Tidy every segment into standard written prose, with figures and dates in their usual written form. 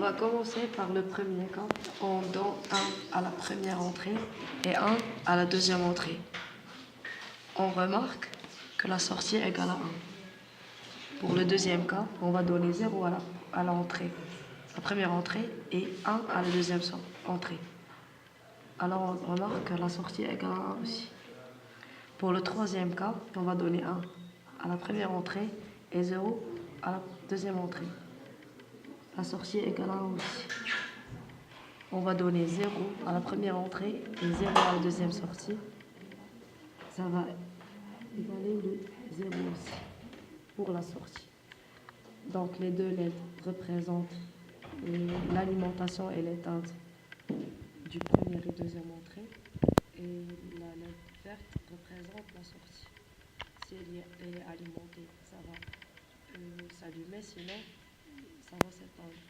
va commencer par le premier cas. On donne 1 à la première entrée et 1 à la deuxième entrée. On remarque que la sortie est égale à 1. Pour le deuxième cas, on va donner 0 à l'entrée, la première entrée, et 1 à la deuxième entrée. Alors on remarque que la sortie est égale à 1 aussi. Pour le troisième cas, on va donner 1 à la première entrée et 0 à la deuxième entrée. La sortie est égale à 1 aussi. On va donner 0 à la première entrée et 0 à la deuxième sortie. Ça va égaler le 0 aussi pour la sortie. Donc les deux LED représentent l'alimentation et l'éteinte du premier et deuxième entrée. Et la LED verte représente la sortie. Si elle est alimentée, ça va s'allumer, sinon ça va s'éteindre.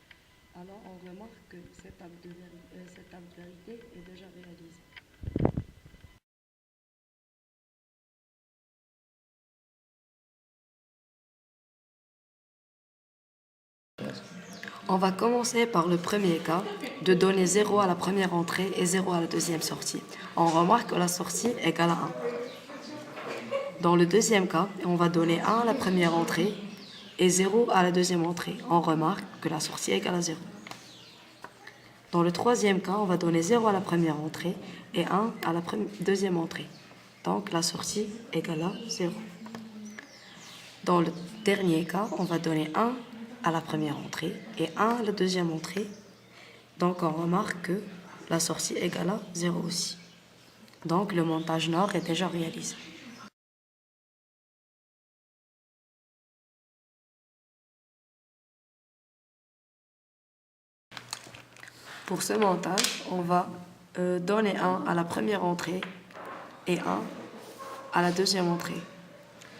Alors on remarque que cette table de vérité est déjà réalisée. On va commencer par le premier cas, de donner 0 à la première entrée et 0 à la deuxième sortie. On remarque que la sortie est égale à 1. Dans le deuxième cas, on va donner 1 à la première entrée et 0 à la deuxième entrée. On remarque que la sortie est égale à 0. Dans le troisième cas, on va donner 0 à la première entrée et 1 à la deuxième entrée. Donc la sortie est égale à 0. Dans le dernier cas, on va donner 1 à la première entrée et 1 à la deuxième entrée. Donc on remarque que la sortie est égale à 0 aussi. Donc le montage nord est déjà réalisé. Pour ce montage, on va donner 1 à la première entrée et 1 à la deuxième entrée.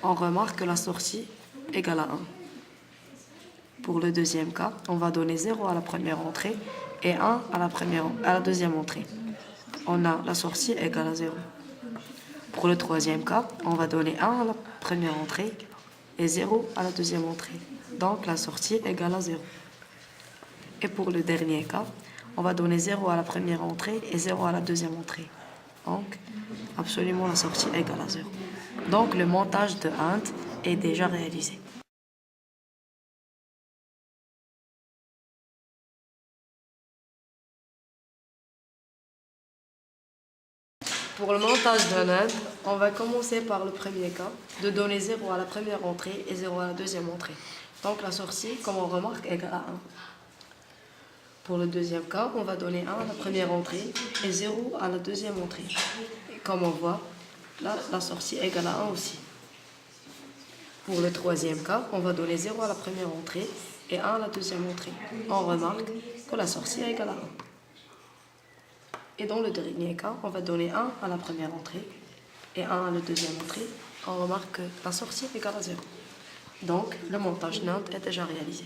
On remarque que la sortie est égale à 1. Pour le deuxième cas, on va donner 0 à la première entrée et 1 à la deuxième entrée. On a la sortie égale à 0. Pour le troisième cas, on va donner 1 à la première entrée et 0 à la deuxième entrée. Donc la sortie est égale à 0. Et pour le dernier cas, on va donner 0 à la première entrée et 0 à la deuxième entrée. Donc, absolument la sortie est égale à 0. Donc le montage de Hunt est déjà réalisé. Pour le montage d'un Hunt, on va commencer par le premier cas, de donner 0 à la première entrée et 0 à la deuxième entrée. Donc la sortie, comme on remarque, est égale à 1. Pour le deuxième cas, on va donner 1 à la première entrée et 0 à la deuxième entrée. Et comme on voit, là, la sortie est égale à 1 aussi. Pour le troisième cas, on va donner 0 à la première entrée et 1 à la deuxième entrée. On remarque que la sortie est égale à 1. Et dans le dernier cas, on va donner 1 à la première entrée et 1 à la deuxième entrée. On remarque que la sortie est égale à 0. Donc, le montage NAND est déjà réalisé.